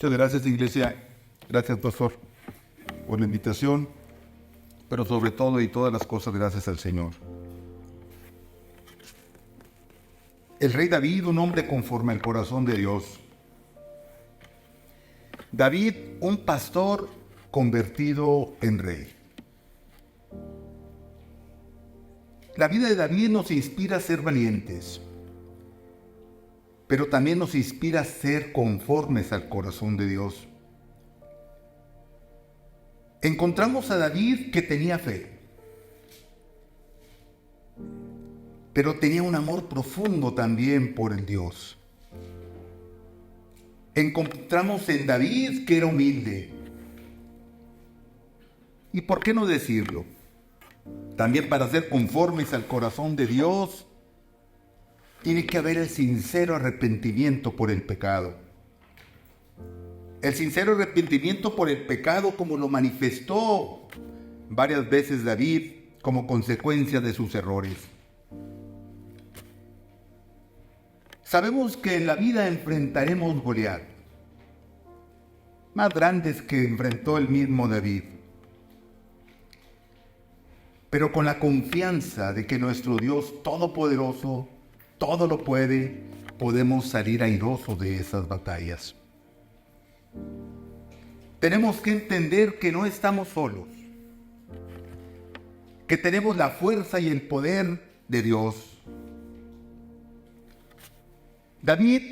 Muchas gracias, iglesia. Gracias, pastor, por la invitación. Pero sobre todo y todas las cosas, gracias al Señor. El rey David, un hombre conforme al corazón de Dios. David, un pastor convertido en rey. La vida de David nos inspira a ser valientes, pero también nos inspira a ser conformes al corazón de Dios. Encontramos a David que tenía fe, pero tenía un amor profundo también por el Dios. Encontramos en David que era humilde. ¿Y por qué no decirlo? También para ser conformes al corazón de Dios, tiene que haber el sincero arrepentimiento por el pecado. El sincero arrepentimiento por el pecado, como lo manifestó varias veces David como consecuencia de sus errores. Sabemos que en la vida enfrentaremos Goliat, más grandes que enfrentó el mismo David. Pero con la confianza de que nuestro Dios Todopoderoso, todo lo puede, podemos salir airosos de esas batallas. Tenemos que entender que no estamos solos, que tenemos la fuerza y el poder de Dios. David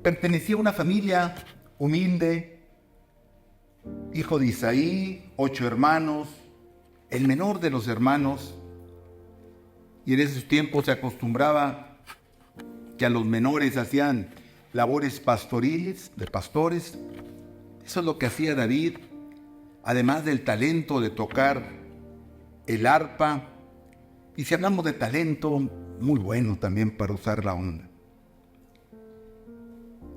pertenecía a una familia humilde, hijo de Isaí, 8 hermanos, el menor de los hermanos, y en esos tiempos se acostumbraba que a los menores hacían labores pastoriles, de pastores. Eso es lo que hacía David, además del talento de tocar el arpa, y si hablamos de talento, muy bueno también para usar la onda.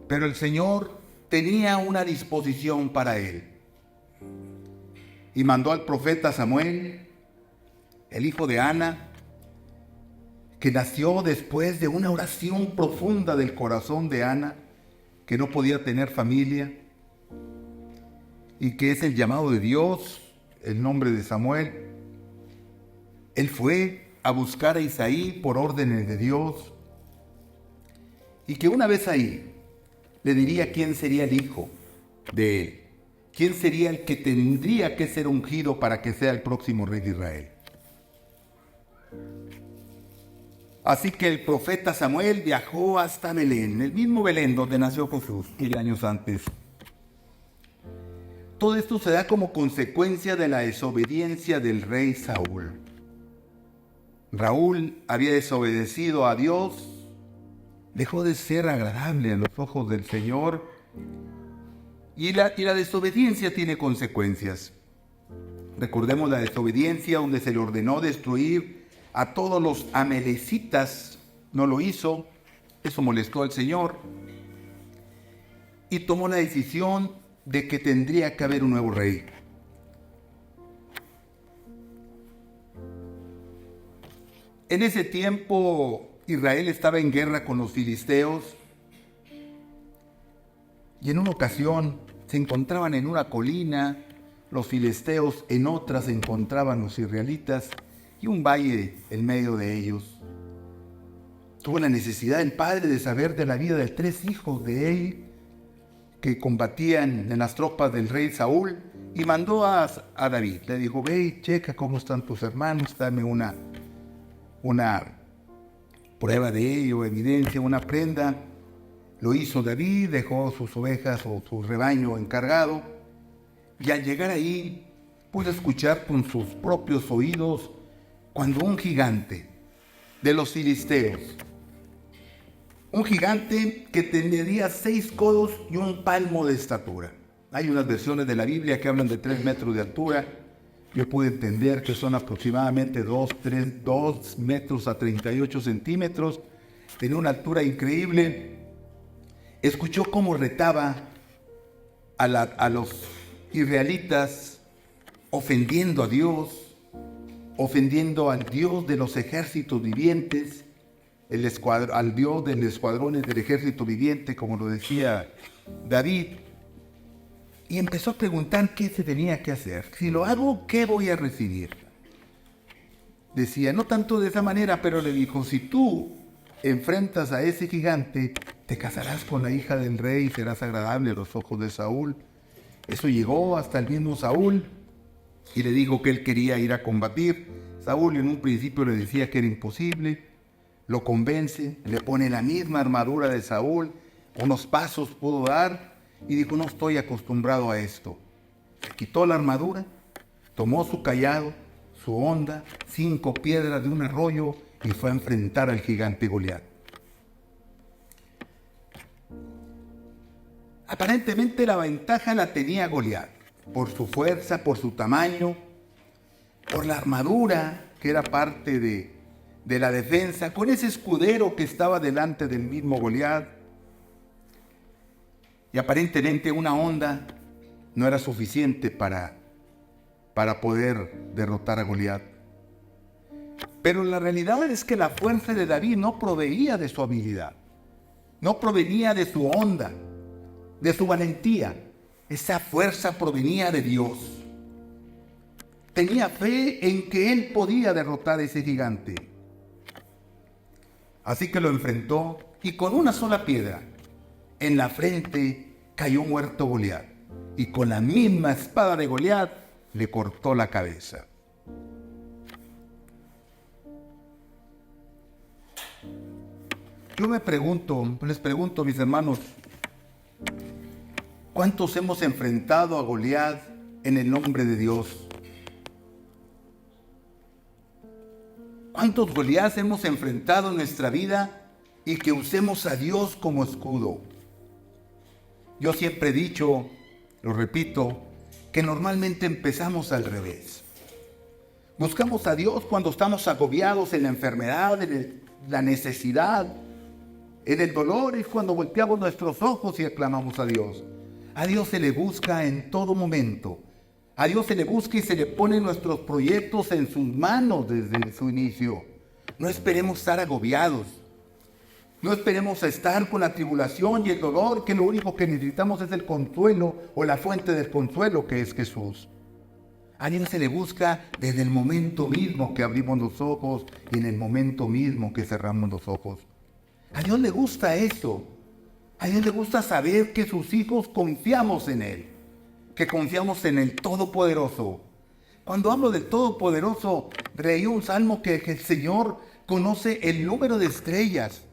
Pero el Señor tenía una disposición para él, y mandó al profeta Samuel, el hijo de Ana, que nació después de una oración profunda del corazón de Ana, que no podía tener familia, y que es el llamado de Dios, el nombre de Samuel. Él fue a buscar a Isaí por órdenes de Dios, y que una vez ahí le diría quién sería el hijo de él, quién sería el que tendría que ser ungido para que sea el próximo rey de Israel. Así que el profeta Samuel viajó hasta Belén, el mismo Belén donde nació Jesús 1000 años antes. Todo esto se da como consecuencia de la desobediencia del rey Saúl. Raúl había desobedecido a Dios, dejó de ser agradable en los ojos del Señor, y la desobediencia tiene consecuencias. Recordemos la desobediencia donde se le ordenó destruir a todos los amalecitas, no lo hizo, eso molestó al Señor, y tomó la decisión de que tendría que haber un nuevo rey. En ese tiempo Israel estaba en guerra con los filisteos, y en una ocasión se encontraban en una colina los filisteos, en otra se encontraban los israelitas, y un valle en medio de ellos. Tuvo la necesidad el padre de saber de la vida de 3 hijos de él que combatían en las tropas del rey Saúl, y mandó a David. Le dijo: ve y checa cómo están tus hermanos, dame una prueba de ello, evidencia, una prenda. Lo hizo David, dejó sus ovejas o su rebaño encargado, y al llegar ahí pudo escuchar con sus propios oídos cuando un gigante de los filisteos, un gigante que tendría 6 codos y un palmo de estatura. Hay unas versiones de la Biblia que hablan de 3 metros de altura. Yo pude entender que son aproximadamente 2 metros a 38 centímetros. Tenía una altura increíble. Escuchó cómo retaba a los israelitas, ofendiendo a Dios, ofendiendo al Dios de los ejércitos vivientes, al Dios del escuadrones del ejército viviente, como lo decía David, y empezó a preguntar qué se tenía que hacer. Si lo hago, ¿qué voy a recibir? Decía, no tanto de esa manera, pero le dijo, si tú enfrentas a ese gigante, te casarás con la hija del rey y serás agradable a los ojos de Saúl. Eso llegó hasta el mismo Saúl y le dijo que él quería ir a combatir. Saúl en un principio le decía que era imposible, lo convence, le pone la misma armadura de Saúl, unos pasos pudo dar y dijo, no estoy acostumbrado a esto. Se quitó la armadura, tomó su cayado, su honda, 5 piedras de un arroyo y fue a enfrentar al gigante Goliat. Aparentemente la ventaja la tenía Goliat, por su fuerza, por su tamaño, por la armadura que era parte de la defensa, con ese escudero que estaba delante del mismo Goliat. Y aparentemente una honda no era suficiente para poder derrotar a Goliat. Pero la realidad es que la fuerza de David no provenía de su habilidad, no provenía de su honda, de su valentía. Esa fuerza provenía de Dios. Tenía fe en que él podía derrotar a ese gigante. Así que lo enfrentó y con una sola piedra en la frente cayó muerto Goliat. Y con la misma espada de Goliat le cortó la cabeza. Yo les pregunto, mis hermanos, ¿cuántos hemos enfrentado a Goliat en el nombre de Dios? ¿Cuántos Goliat hemos enfrentado en nuestra vida y que usemos a Dios como escudo? Yo siempre he dicho, lo repito, que normalmente empezamos al revés. Buscamos a Dios cuando estamos agobiados en la enfermedad, en la necesidad, en el dolor, es cuando volteamos nuestros ojos y aclamamos a Dios. A Dios se le busca en todo momento. A Dios se le busca y se le ponen nuestros proyectos en sus manos desde su inicio. No esperemos estar agobiados. No esperemos estar con la tribulación y el dolor, que lo único que necesitamos es el consuelo o la fuente del consuelo que es Jesús. A Dios se le busca desde el momento mismo que abrimos los ojos y en el momento mismo que cerramos los ojos. A Dios le gusta eso. A Dios le gusta saber que sus hijos confiamos en Él, que confiamos en el Todopoderoso. Cuando hablo del Todopoderoso, leí un salmo que el Señor conoce el número de estrellas,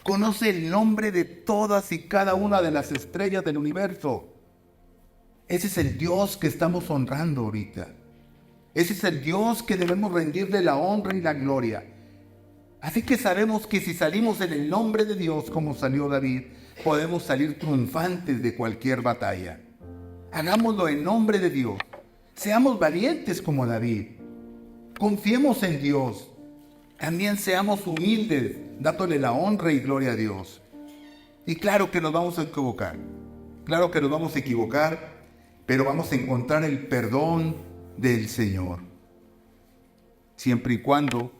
conoce el nombre de todas y cada una de las estrellas del universo. Ese es el Dios que estamos honrando ahorita. Ese es el Dios que debemos rendirle la honra y la gloria. Así que sabemos que si salimos en el nombre de Dios, como salió David, podemos salir triunfantes de cualquier batalla. Hagámoslo en nombre de Dios. Seamos valientes como David. Confiemos en Dios. También seamos humildes, dándole la honra y gloria a Dios. Y claro que nos vamos a equivocar. Claro que nos vamos a equivocar, pero vamos a encontrar el perdón del Señor. Siempre y cuando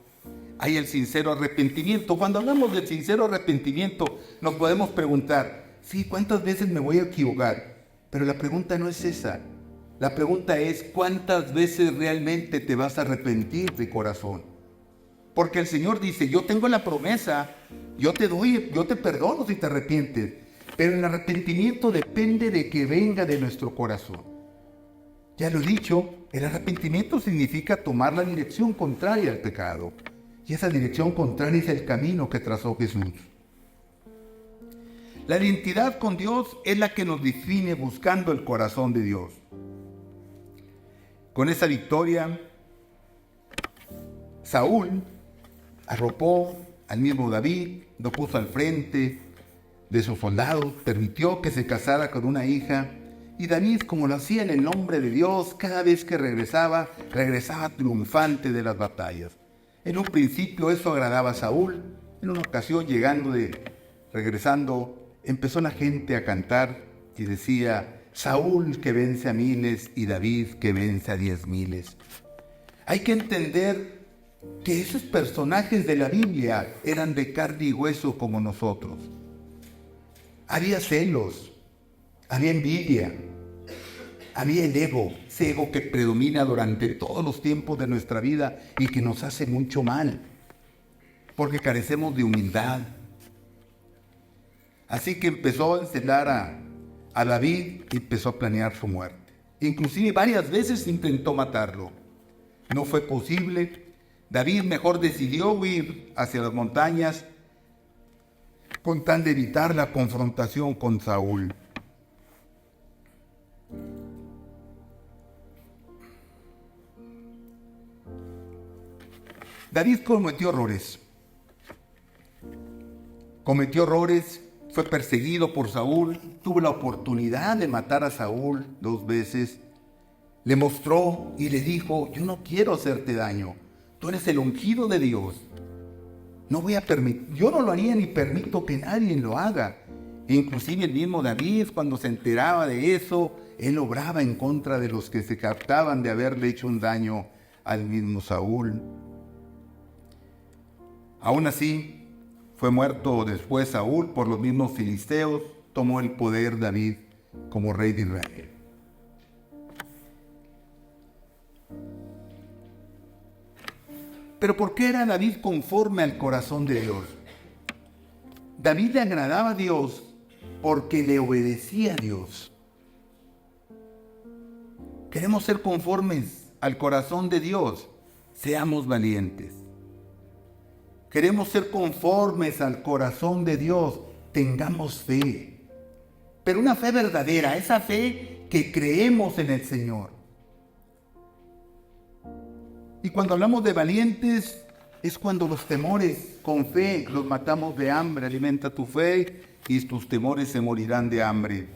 hay el sincero arrepentimiento. Cuando hablamos del sincero arrepentimiento, nos podemos preguntar, sí, ¿cuántas veces me voy a equivocar? Pero la pregunta no es esa. La pregunta es, ¿cuántas veces realmente te vas a arrepentir de corazón? Porque el Señor dice, yo tengo la promesa, yo te perdono si te arrepientes. Pero el arrepentimiento depende de que venga de nuestro corazón. Ya lo he dicho, el arrepentimiento significa tomar la dirección contraria al pecado. Y esa dirección contraria es el camino que trazó Jesús. La identidad con Dios es la que nos define buscando el corazón de Dios. Con esa victoria, Saúl arropó al mismo David, lo puso al frente de sus soldados, permitió que se casara con una hija, y David, como lo hacía en el nombre de Dios, cada vez que regresaba triunfante de las batallas. En un principio eso agradaba a Saúl. En una ocasión, regresando, empezó la gente a cantar y decía, Saúl que vence a miles y David que vence a 10,000. Hay que entender que esos personajes de la Biblia eran de carne y hueso como nosotros. Había celos, había envidia, había el ego, ese ego que predomina durante todos los tiempos de nuestra vida y que nos hace mucho mal, porque carecemos de humildad. Así que empezó a encelar a David y empezó a planear su muerte. Inclusive varias veces intentó matarlo. No fue posible. David mejor decidió huir hacia las montañas con tal de evitar la confrontación con Saúl. David cometió errores. Fue perseguido por Saúl, tuvo la oportunidad de matar a Saúl 2 veces. Le mostró y le dijo: yo no quiero hacerte daño, tú eres el ungido de Dios. Yo no lo haría ni permito que nadie lo haga. Inclusive el mismo David, cuando se enteraba de eso, él obraba en contra de los que se captaban de haberle hecho un daño al mismo Saúl. Aún así, fue muerto después Saúl por los mismos filisteos. Tomó el poder David como rey de Israel. Pero ¿por qué era David conforme al corazón de Dios? David le agradaba a Dios porque le obedecía a Dios. Queremos ser conformes al corazón de Dios. Seamos valientes. Queremos ser conformes al corazón de Dios. Tengamos fe. Pero una fe verdadera, esa fe que creemos en el Señor. Y cuando hablamos de valientes, es cuando los temores con fe los matamos de hambre. Alimenta tu fe y tus temores se morirán de hambre.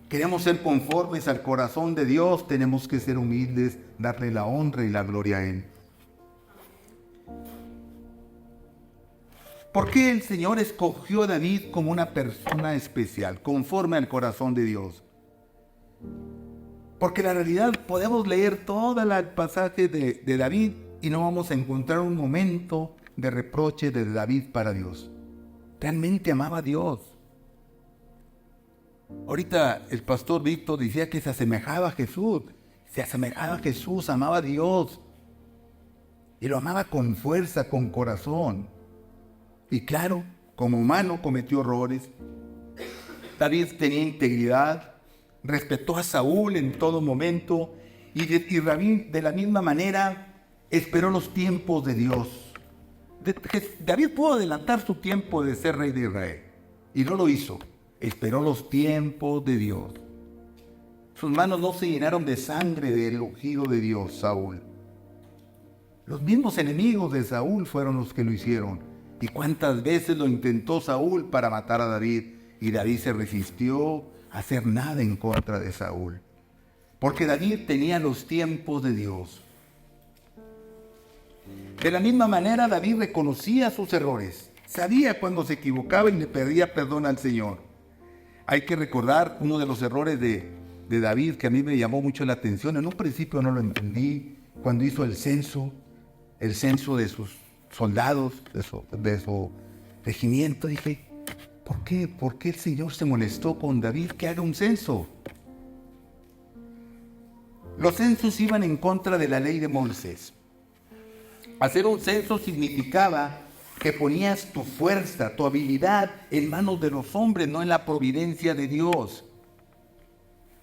Queremos ser conformes al corazón de Dios, tenemos que ser humildes, darle la honra y la gloria a Él. ¿Por qué el Señor escogió a David como una persona especial, conforme al corazón de Dios? Porque la realidad, podemos leer todo el pasaje de David y no vamos a encontrar un momento de reproche de David para Dios. Realmente amaba a Dios. Ahorita el pastor Víctor decía que se asemejaba a Jesús. Se asemejaba a Jesús, amaba a Dios. Y lo amaba con fuerza, con corazón. Y claro, como humano cometió errores. David tenía integridad, respetó a Saúl en todo momento y David de la misma manera esperó los tiempos de Dios. David pudo adelantar su tiempo de ser rey de Israel y no lo hizo. Esperó los tiempos de Dios. Sus manos no se llenaron de sangre del ungido de Dios, Saúl. Los mismos enemigos de Saúl fueron los que lo hicieron. ¿Y cuántas veces lo intentó Saúl para matar a David? Y David se resistió a hacer nada en contra de Saúl. Porque David tenía los tiempos de Dios. De la misma manera, David reconocía sus errores. Sabía cuando se equivocaba y le pedía perdón al Señor. Hay que recordar uno de los errores de David que a mí me llamó mucho la atención. En un principio no lo entendí. Cuando hizo el censo de sus soldados, de su regimiento, dije: ¿por qué el Señor se molestó con David que haga un censo? Los censos iban en contra de la ley de Moisés. Hacer un censo significaba que ponías tu fuerza, tu habilidad en manos de los hombres, no en la providencia de Dios.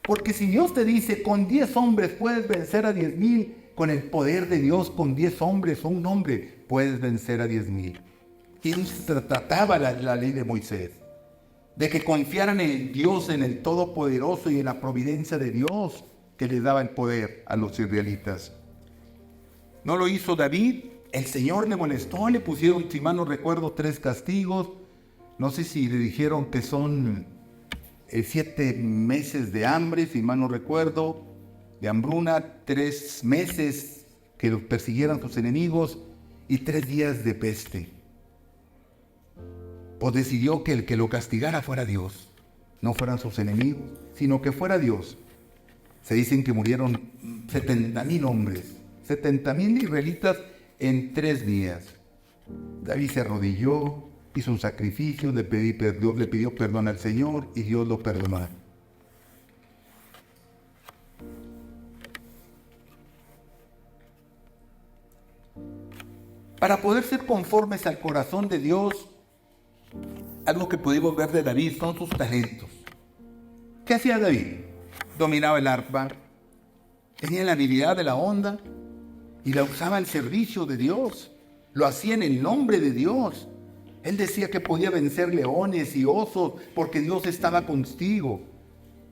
Porque si Dios te dice, con 10 hombres puedes vencer a 10,000, con el poder de Dios, con 10 hombres o un hombre, puedes vencer a 10,000. Y se trataba la ley de Moisés, de que confiaran en Dios, en el Todopoderoso y en la providencia de Dios, que les daba el poder a los israelitas. No lo hizo David. El Señor le molestó, le pusieron, si mal no recuerdo, 3 castigos. No sé si le dijeron que son 7 meses de hambre, si mal no recuerdo, de hambruna, 3 meses que los persiguieran sus enemigos y 3 días de peste. Pues decidió que el que lo castigara fuera Dios, no fueran sus enemigos, sino que fuera Dios. Se dicen que murieron 70,000 hombres, 70,000 israelitas en 3 días. David se arrodilló, hizo un sacrificio, le pidió perdón al Señor y Dios lo perdonó. Para poder ser conformes al corazón de Dios, algo que pudimos ver de David son sus talentos. ¿Qué hacía David? Dominaba el arpa, tenía la habilidad de la onda y la usaba al servicio de Dios. Lo hacía en el nombre de Dios. Él decía que podía vencer leones y osos porque Dios estaba contigo,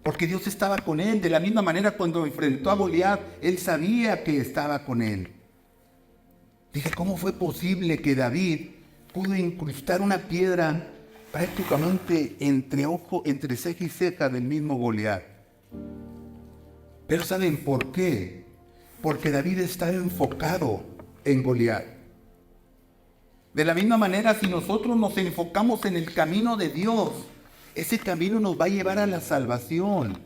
porque Dios estaba con él. De la misma manera, cuando enfrentó a Goliat, él sabía que estaba con él. Dije, ¿cómo fue posible que David pudo incrustar una piedra prácticamente entre ceja y ceja del mismo Goliat? Pero ¿saben por qué? Porque David estaba enfocado en Goliat. De la misma manera, si nosotros nos enfocamos en el camino de Dios, ese camino nos va a llevar a la salvación.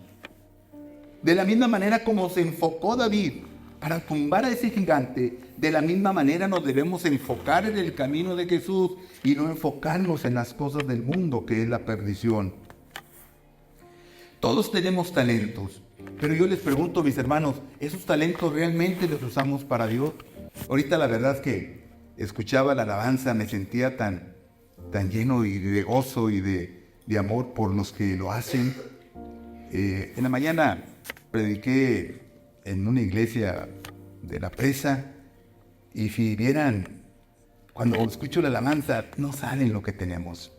De la misma manera como se enfocó David para tumbar a ese gigante, de la misma manera nos debemos enfocar en el camino de Jesús y no enfocarnos en las cosas del mundo, que es la perdición. Todos tenemos talentos, pero yo les pregunto, mis hermanos, ¿esos talentos realmente los usamos para Dios? Ahorita la verdad es que escuchaba la alabanza, me sentía tan lleno y de gozo y de amor por los que lo hacen. En la mañana prediqué en una iglesia de La Presa y si vieran, cuando escucho la alabanza, no saben lo que tenemos.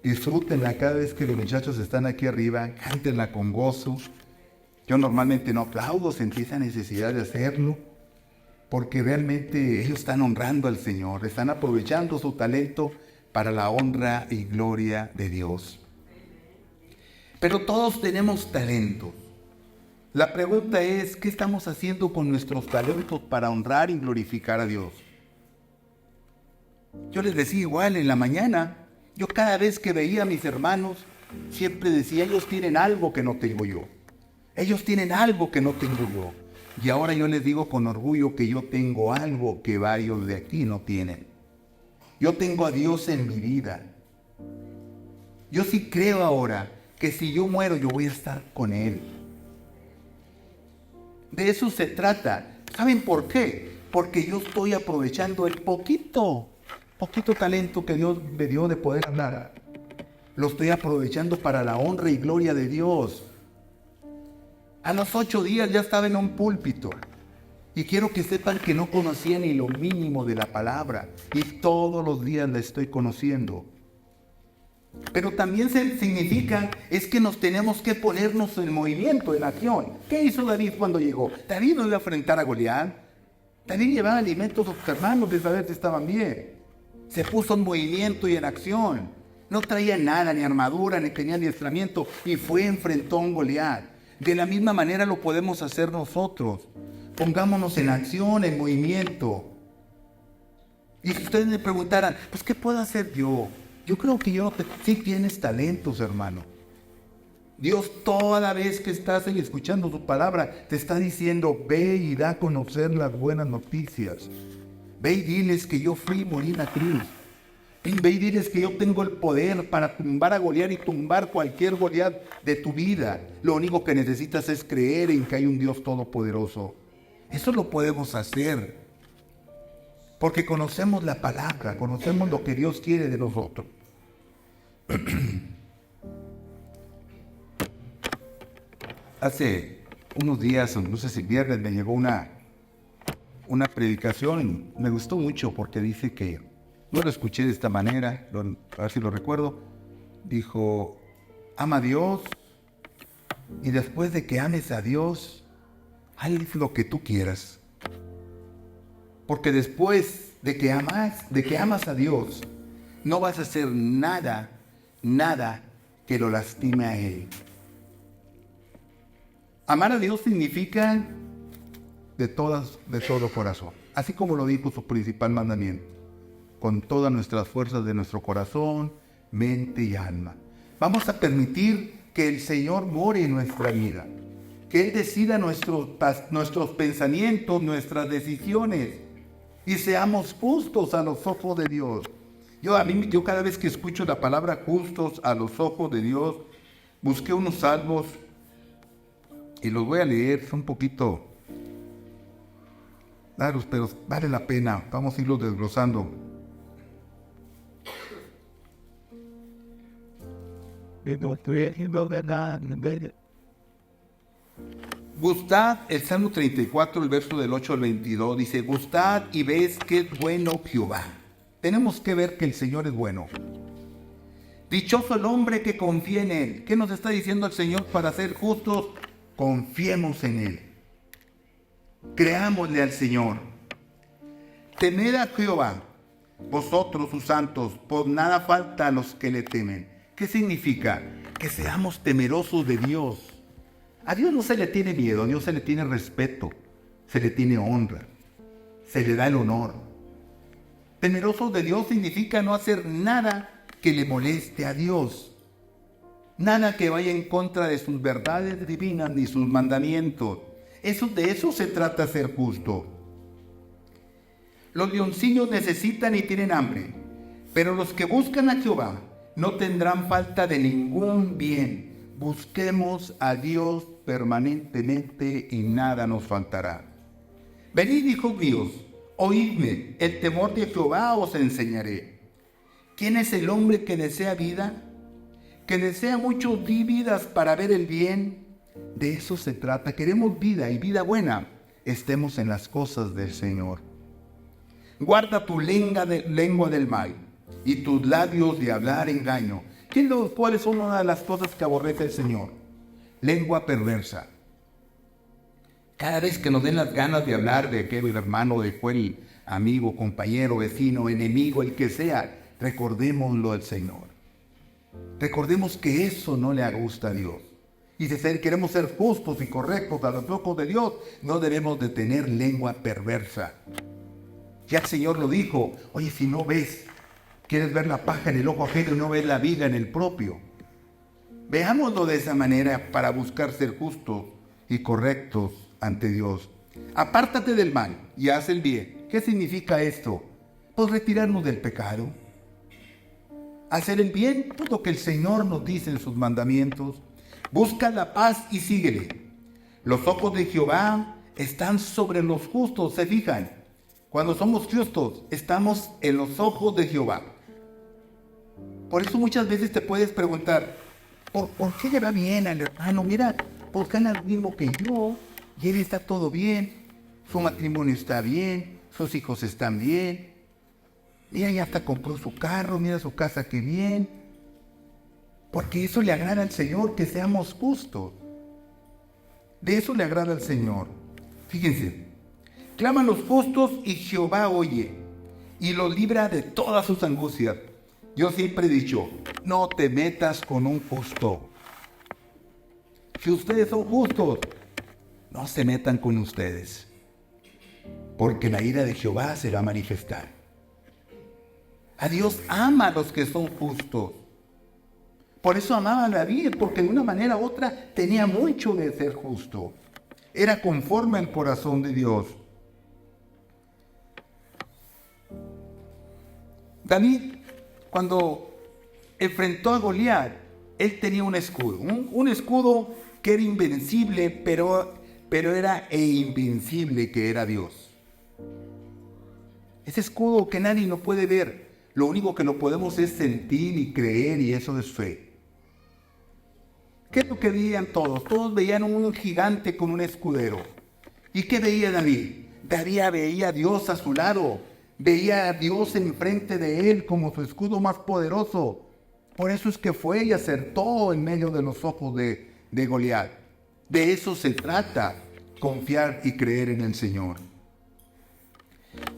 Disfrútenla cada vez que los muchachos están aquí arriba, cántenla con gozo. Yo normalmente no aplaudo, sentí esa necesidad de hacerlo, porque realmente ellos están honrando al Señor, están aprovechando su talento para la honra y gloria de Dios. Pero todos tenemos talentos. La pregunta es, ¿qué estamos haciendo con nuestros talentos para honrar y glorificar a Dios? Yo les decía igual en la mañana, yo cada vez que veía a mis hermanos, siempre decía, ellos tienen algo que no tengo yo. Ellos tienen algo que no tengo yo. Y ahora yo les digo con orgullo que yo tengo algo que varios de aquí no tienen. Yo tengo a Dios en mi vida. Yo sí creo ahora que si yo muero, yo voy a estar con Él. De eso se trata. ¿Saben por qué? Porque yo estoy aprovechando el poquito talento que Dios me dio de poder hablar. Lo estoy aprovechando para la honra y gloria de Dios. A los 8 días ya estaba en un púlpito. Y quiero que sepan que no conocía ni lo mínimo de la palabra. Y todos los días la estoy conociendo. Pero también significa es que nos tenemos que ponernos en movimiento, en acción. ¿Qué hizo David cuando llegó? David no iba a enfrentar a Goliat. David llevaba alimentos a sus hermanos de saber si estaban bien. Se puso en movimiento y en acción. No traía nada, ni armadura, ni tenía adiestramiento. Y enfrentó a un Goliat. De la misma manera lo podemos hacer nosotros. Pongámonos en acción, en movimiento. Y si ustedes me preguntaran, pues ¿qué puedo hacer yo? Yo creo que sí tienes talentos, hermano. Dios toda vez que estás escuchando su palabra, te está diciendo, ve y da a conocer las buenas noticias. Ve y diles que yo fui y morí en la cruz. Ve y diles que yo tengo el poder para tumbar a Goliat y tumbar cualquier Goliat de tu vida. Lo único que necesitas es creer en que hay un Dios todopoderoso. Eso lo podemos hacer. Porque conocemos la palabra, conocemos lo que Dios quiere de nosotros. Hace unos días, no sé si viernes, me llegó una predicación. Me gustó mucho porque dice que, no lo escuché de esta manera, a ver si lo recuerdo. Dijo, ama a Dios y después de que ames a Dios, haz lo que tú quieras. Porque después de que amas a Dios, no vas a hacer nada que lo lastime a Él. Amar a Dios significa de todo corazón, así como lo dijo su principal mandamiento, con todas nuestras fuerzas de nuestro corazón, mente y alma. Vamos a permitir que el Señor more en nuestra vida, que Él decida nuestros pensamientos, nuestras decisiones. y seamos justos a los ojos de Dios. Yo cada vez que escucho la palabra justos a los ojos de Dios, busqué unos salmos y los voy a leer, son un poquito largos, pero vale la pena, vamos a irlos desglosando. Gustad, el Salmo 34, el verso del 8 al 22, dice, gustad y ves que es bueno Jehová. Tenemos que ver que el Señor es bueno. Dichoso el hombre que confía en Él. ¿Qué nos está diciendo el Señor para ser justos? Confiemos en Él. Creámosle al Señor. Temed a Jehová, vosotros sus santos, por nada falta a los que le temen. ¿Qué significa? Que seamos temerosos de Dios. A Dios no se le tiene miedo, a Dios se le tiene respeto, se le tiene honra, se le da el honor. Temerosos de Dios significa no hacer nada que le moleste a Dios, nada que vaya en contra de sus verdades divinas ni sus mandamientos. De eso se trata ser justo. Los leoncillos necesitan y tienen hambre, pero los que buscan a Jehová no tendrán falta de ningún bien. Busquemos a Dios permanentemente y nada nos faltará. Venid, hijos míos, oídme, el temor de Jehová os enseñaré. ¿Quién es el hombre que desea vida? Que desea muchos vidas para ver el bien. De eso se trata. Queremos vida y vida buena. Estemos en las cosas del Señor. Guarda tu lengua del mal y tus labios de hablar engaño. ¿Cuáles son una de las cosas que aborrece el Señor? Lengua perversa. Cada vez que nos den las ganas de hablar de aquel hermano, de aquel amigo, compañero, vecino, enemigo, el que sea, recordémoslo al Señor. Recordemos que eso no le gusta a Dios. Y si queremos ser justos y correctos a los ojos de Dios, no debemos de tener lengua perversa. Ya el Señor lo dijo, oye, si no ves, quieres ver la paja en el ojo ajeno y no ves la viga en el propio. Veámoslo de esa manera para buscar ser justos y correctos ante Dios. Apártate del mal y haz el bien. ¿Qué significa esto? Pues retirarnos del pecado. Hacer el bien, todo lo que el Señor nos dice en sus mandamientos. Busca la paz y síguele. Los ojos de Jehová están sobre los justos, ¿se fijan? Cuando somos justos, estamos en los ojos de Jehová. Por eso muchas veces te puedes preguntar, ¿por qué le va bien al hermano? Mira, pues gana lo mismo que yo, y él está todo bien, su matrimonio está bien, sus hijos están bien, mira, ya hasta compró su carro, mira su casa, qué bien. Porque eso le agrada al Señor, que seamos justos. De eso le agrada al Señor. Fíjense, claman los justos y Jehová oye, y los libra de todas sus angustias. Yo siempre he dicho, no te metas con un justo. Si ustedes son justos, no se metan con ustedes, porque la ira de Jehová se va a manifestar. A Dios ama a los que son justos. Por eso amaba a David, porque de una manera u otra tenía mucho de ser justo. Era conforme al corazón de Dios. David, cuando enfrentó a Goliat, él tenía un escudo. Un escudo que era invencible, pero era invencible que era Dios. Ese escudo que nadie lo puede ver. Lo único que lo podemos es sentir y creer, y eso es fe. ¿Qué es lo que veían todos? Todos veían un gigante con un escudero. ¿Y qué veía David? David veía a Dios a su lado. Veía a Dios enfrente de él como su escudo más poderoso. Por eso es que fue y acertó en medio de los ojos de Goliat. De eso se trata, confiar y creer en el Señor.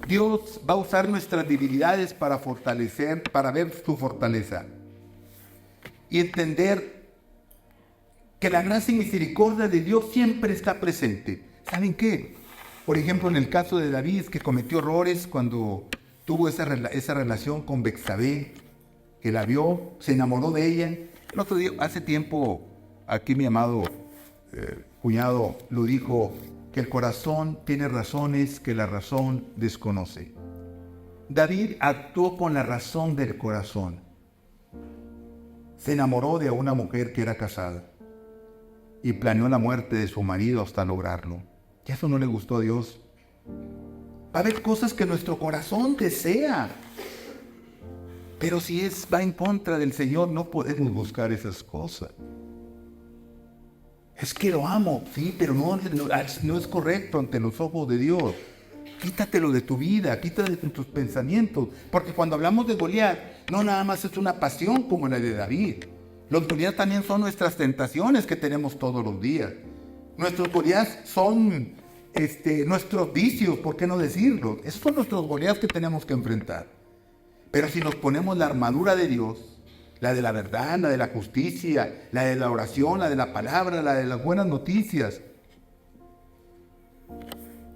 Dios va a usar nuestras debilidades para fortalecer, para ver su fortaleza. Y entender que la gracia y misericordia de Dios siempre está presente. ¿Saben qué? Por ejemplo, en el caso de David, que cometió errores cuando tuvo esa relación con Betsabé, que la vio, se enamoró de ella. El otro día, hace tiempo, aquí mi amado cuñado lo dijo, que el corazón tiene razones que la razón desconoce. David actuó con la razón del corazón. Se enamoró de una mujer que era casada y planeó la muerte de su marido hasta lograrlo. Y eso no le gustó a Dios. Va a haber cosas que nuestro corazón desea, pero si va en contra del Señor, no podemos buscar esas cosas. Es que lo amo, sí, pero no es correcto ante los ojos de Dios. Quítatelo de tu vida, quítatelo de tus pensamientos. Porque cuando hablamos de Goliat, no nada más es una pasión como la de David. Los Goliat también son nuestras tentaciones que tenemos todos los días. Nuestros Goliat son nuestros vicios, ¿por qué no decirlo? Esos son nuestros Goliat que tenemos que enfrentar. Pero si nos ponemos la armadura de Dios, la de la verdad, la de la justicia, la de la oración, la de la palabra, la de las buenas noticias,